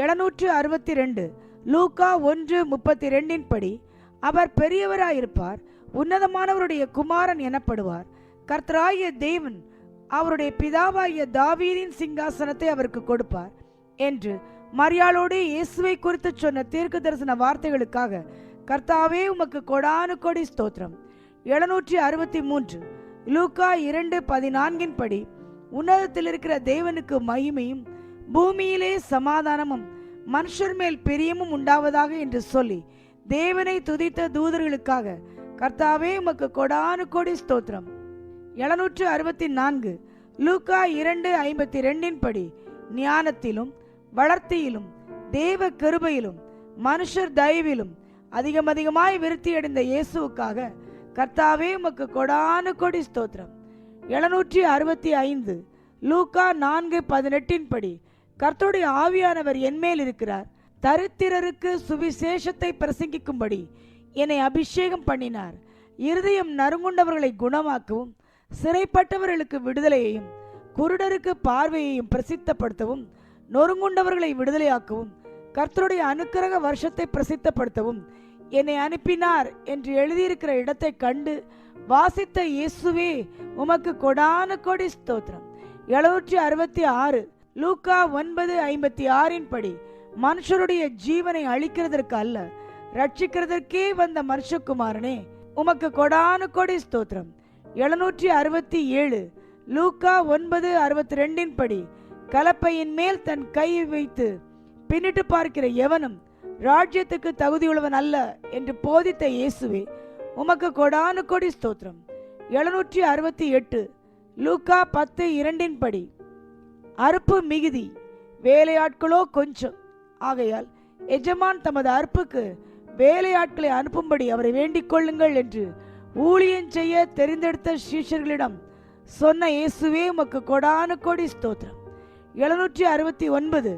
762 லூக்கா 1:32 படி, அவர் பெரியவராயிருப்பார், உன்னதமானவருடைய குமாரன் எனப்படுவார், கர்த்தராகிய தேவன் அவருடைய பிதாவாகிய தாவீதின் சிங்காசனத்தை அவருக்கு கொடுப்பார் என்று மரியாளோடு இயேசுவை குறித்து சொன்ன தீர்க்க தரிசன வார்த்தைகளுக்காக கர்த்தாவே உமக்கு கொடானு கொடி ஸ்தோத்திரம். 763 லூக்கா 2:14 படி, உன்னதத்தில் இருக்கிற தேவனுக்கு மகிமையும் பூமியிலே சமாதானமும் மனுஷர் மேல் பிரியமும் உண்டாவதாக என்று சொல்லி தேவனை துதித்த தூதர்களுக்காக கர்த்தாவே உமக்கு கொடானு கொடி ஸ்தோத்திரம். 764 லூக்கா 2:52 படி, ஞானத்திலும் வளர்த்தியிலும் தேவ கிருபையிலும் மனுஷர் தயவிலும் அதிகமாய் விருத்தியடைந்த இயேசுவுக்காக கர்த்தாவே உமக்கு கொடானு கொடி ஸ்தோத்திரம். 765 லூக்கா 4:18 படி, கர்த்தருடைய ஆவியானவர் என்மேல் இருக்கிறார், தரித்திரருக்கு சுவிசேஷத்தை பிரசங்கிக்கும்படி என்னை அபிஷேகம் பண்ணினார், இருதயம் நறுங்குண்டவர்களை குணமாக்கவும் சிறைப்பட்டவர்களுக்கு விடுதலையையும் குருடருக்கு பார்வையையும் பிரசித்தப்படுத்தவும் நொறுங்குண்டவர்களை விடுதலையாக்கவும் கர்த்தருடைய அனுக்கிரக வருஷத்தை பிரசித்தப்படுத்தவும் என்னை அனுப்பினார் என்று எழுதியிருக்கிற இடத்தை கண்டு வாசித்த இயேசுவே உமக்கு கொடானு கொடி ஸ்தோத்திரம். 766 லூக்கா 9:56 படி, மனுஷருடைய ஜீவனை அழிக்கிறதற்கு அல்ல ரட்சிக்கிறதற்கே வந்த மனுஷகுமாரனே உமக்கு கொடானு கொடி ஸ்தோத்திரம். 767 லூக்கா 9:62 படி, கலப்பையின் மேல் தன் கையை வைத்து பின்னிட்டு பார்க்கிற எவனும் ராஜ்யத்துக்கு தகுதியுள்ளவன் அல்ல என்று போதித்த இயேசுவே உமக்கு கொடானு கொடி ஸ்தோத்திரம். 768 லூக்கா 10:2 படி, அறுப்பு மிகுதி வேலையாட்களோ கொஞ்சம், ஆகையால் எஜமான் தமது அறுப்புக்கு வேலையாட்களை அனுப்பும்படி அவரை வேண்டிக் கொள்ளுங்கள் என்று ஊழியம் செய்ய தெரிந்தெடுத்த சீஷர்களிடம் சொன்ன இயேசுவே உமக்கு கொடானு கொடி ஸ்தோத்திரம். 769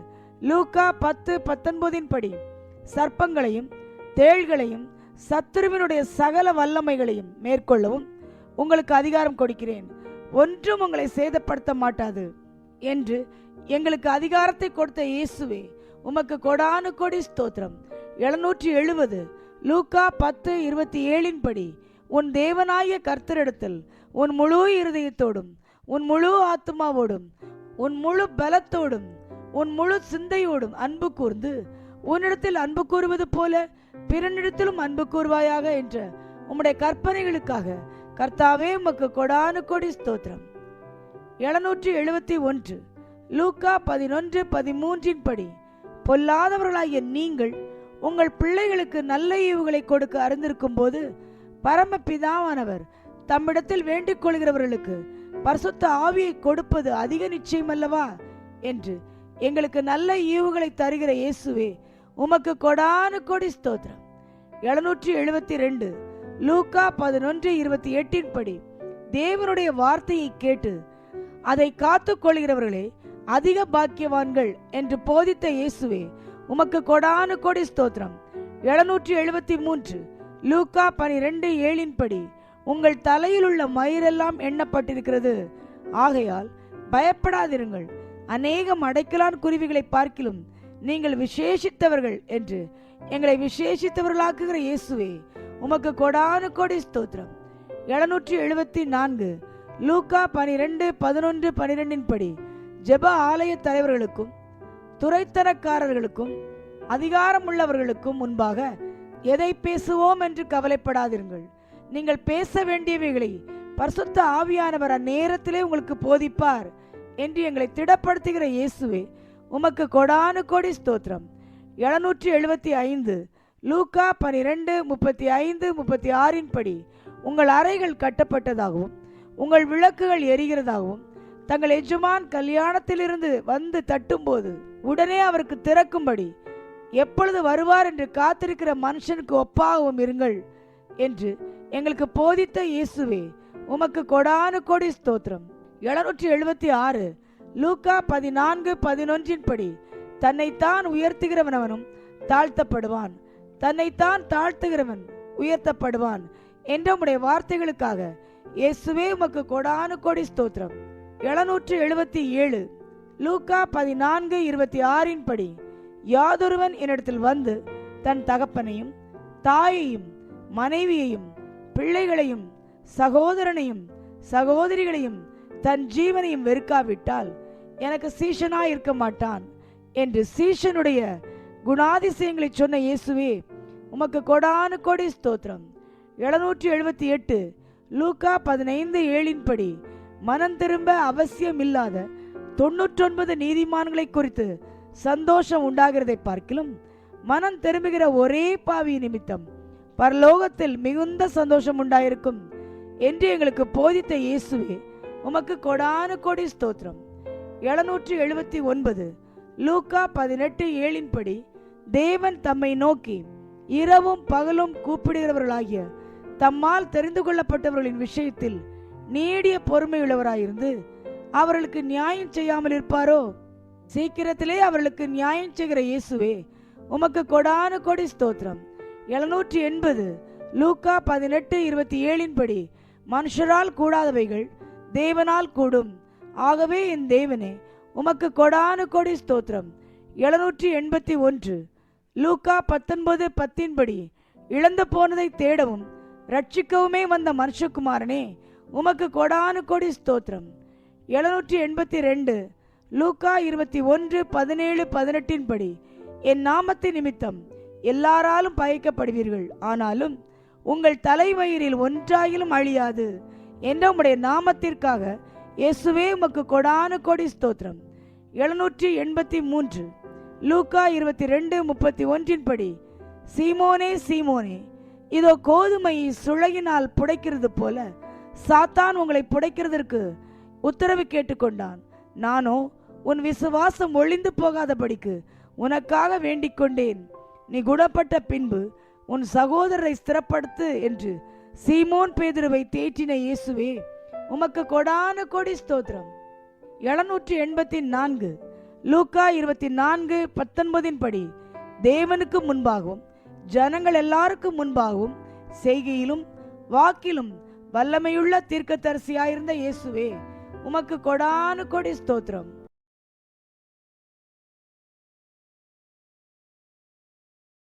லூக்கா 10:19 படி, சர்ப்பங்களையும் தேள்களையும் சத்துருவினுடைய சகல வல்லமைகளையும் மேற்கொள்ளவும் உங்களுக்கு அதிகாரம் கொடுக்கிறேன், ஒன்றும் உங்களை சேதப்படுத்த மாட்டாது என்று எங்களுக்கு அதிகாரத்தை கொடுத்த இயேசுவே உமக்கு கொடானு கொடி ஸ்தோத்திரம். 770 லூக்கா 10:27 படி, உன் தேவனாகிய கர்த்தரிடத்தில் உன் முழு இருதயத்தோடும் உன் முழு ஆத்மாவோடும் உன் முழு பலத்தோடும் உன் முழு சிந்தையோடும் அன்பு கூர்ந்து உன்னிடத்தில் அன்பு கூறுவது போல பிறனிடத்திலும் அன்பு கூறுவாயாக என்ற உம்முடைய கற்பனைகளுக்காக கர்த்தாவே உமக்கு கொடானு கொடி ஸ்தோத்திரம். 771 லூக்கா 11:13 படி, பொல்லாதவர்களாகிய நீங்கள் உங்கள் பிள்ளைகளுக்கு நல்ல ஈவுகளை கொடுக்க அறிந்திருக்கும் போது பரமபிதாவானவர் தம்மிடத்தில் வேண்டிக் கொள்கிறவர்களுக்கு பரிசுத்த ஆவியை கொடுப்பது அதிக நிச்சயம் அல்லவா என்று எங்களுக்கு நல்ல ஈவுகளை தருகிற இயேசுவே உமக்கு கொடானு கொடி ஸ்தோத்திரம். 772 லூக்கா 11:28 படி, தேவனுடைய வார்த்தையை கேட்டு அதை காத்து கொள்கிறவர்களே அதிக பாக்கியவான்கள் என்று போதித்த இயேசுவே உமக்கு கொடானு கொடி ஸ்தோத்திரம். 773 லூக்கா 12:7 படி, உங்கள் தலையில் உள்ள மயிரெல்லாம் எண்ணப்பட்டிருக்கிறது, ஆகையால் பயப்படாதிருங்கள், அநேகம் அடைக்கலான் குருவிகளை பார்க்கிலும் நீங்கள் விசேஷித்தவர்கள் என்று எங்களை விசேஷித்தவர்களாக்குகிற இயேசுவே உமக்கு கொடானு கொடி ஸ்தோத்திரம். 774 லூக்கா 12:11-12 படி, ஜெப ஆலய தலைவர்களுக்கும் துரைத்தனக்காரர்களுக்கும் அதிகாரம் உள்ளவர்களுக்கும் முன்பாக எதை பேசுவோம் என்று கவலைப்படாதிருங்கள், நீங்கள் பேச வேண்டியவைகளை பரிசுத்த ஆவியானவர் அந்நேரத்திலே உங்களுக்கு போதிப்பார் என்று எங்களை திடப்படுத்துகிற இயேசுவே உமக்கு கொடானு கொடி ஸ்தோத்திரம். 775 லூக்கா 12:35-36 படி, உங்கள் அறைகள் கட்டப்பட்டதாகவும் உங்கள் விளக்குகள் எரிகிறதாகவும் தங்கள் எஜமான் கல்யாணத்திலிருந்து வந்து தட்டும்போது உடனே அவருக்கு திறக்கும்படி எப்பொழுது வருவார் என்று காத்திருக்கிற மனுஷனுக்கு ஒப்பாகவும் இருங்கள் என்று எங்களுக்கு போதித்த இயேசுவே உமக்கு கொடானு கொடி ஸ்தோத்திரம். 776 லூக்கா 14:11 படி, தன்னைத்தான் உயர்த்துகிறவனவனும் தாழ்த்தப்படுவான், தன்னைத்தான் தாழ்த்துகிறவன் உயர்த்தப்படுவான் என்ற உம்முடைய வார்த்தைகளுக்காக இயேசுவே உமக்கு கொடானு கொடி ஸ்தோத்திரம். 777 லூக்கா 14:26 படி, யாதொருவன் என்னிடத்தில் வந்து தன் தகப்பனையும் தாயையும் மனைவியையும் பிள்ளைகளையும் சகோதரனையும் சகோதரிகளையும் தன் ஜீவனையும் வெறுக்காவிட்டால் எனக்கு சீஷனாய் இருக்க மாட்டான் என்று சீஷனுடைய குணாதிசயங்களை சொன்ன இயேசுவே, உமக்கு கொடானு கொடி ஸ்தோத்திரம். 778 லூக்கா 15:7 படி மனம் திரும்ப அவசியம் இல்லாத 99 நீதிமான்களை குறித்து சந்தோஷம் உண்டாகிறதை பார்க்கிலும் மனம் திரும்புகிற ஒரே பாவி நிமித்தம் பரலோகத்தில் மிகுந்த சந்தோஷம் உண்டாயிருக்கும் என்று எங்களுக்கு போதித்த இயேசுவே, உமக்கு கொடானு கொடி ஸ்தோத்திரம். 779 லூக்கா 18:7 படி தேவன் தம்மை நோக்கி இரவும் பகலும் கூப்பிடுகிறவர்களாகிய தம்மால் தெரிந்து கொள்ளப்பட்டவர்களின் விஷயத்தில் நீடிய பொறுமையுள்ளவராயிருந்து அவர்களுக்கு நியாயம் செய்யாமல் இருப்பாரோ? சீக்கிரத்திலே அவர்களுக்கு நியாயம் செய்கிற இயேசுவே, உமக்கு கொடானு கொடி ஸ்தோத்திரம். 780 லூக்கா 18:27 படி மனுஷரால் கூடாதவைகள் தேவனால் கூடும். ஆகவே என் தேவனே, உமக்கு கொடானு கொடி ஸ்தோத்திரம். 781 லூக்கா 19:10 படி இழந்து போனதை தேடவும் ரட்சிக்கவுமே வந்த மனுஷகுமாரனே, உமக்கு கொடானு கொடி ஸ்தோத்திரம். 782 லூக்கா 21:17-18 படி என் நாமத்தின் நிமித்தம் எல்லாராலும் பயக்கப்படுவீர்கள், ஆனாலும் உங்கள் தலைவயிறில் ஒன்றாயிலும் அழியாது என்ற உம்முடைய நாமத்திற்காக இயேசுவே, உமக்கு கொடானு கொடி ஸ்தோத்திரம். 783 லூக்கா 22:31 படி சீமோனே சீமோனே, இதோ கோதுமையை சுளையினால் புடைக்கிறது போல சாத்தான் உங்களை புடைக்கிறதற்கு உத்தரவு கேட்டுக்கொண்டான். நானோ உன் விசுவாசம் ஒளிந்து போகாதபடிக்கு உனக்காக வேண்டிக் கொண்டேன். நீ குணப்பட்ட பின்பு உன் சகோதரரை ஸ்திரப்படுத்து என்று சீமோன் பேதுருவை தேற்றின இயேசுவே, உமக்கு கொடானு கொடி ஸ்தோத்திரம். 784 லூக்கா 24:19 படி தேவனுக்கு முன்பாகவும் ஜனங்கள் எல்லாருக்கும் முன்பாகவும் செய்கையிலும் வாக்கிலும் வல்லமையுள்ள தீர்க்கதரிசியாயிருந்த இயேசுவே, உமக்கு கொடானு கொடி ஸ்தோத்திரம்.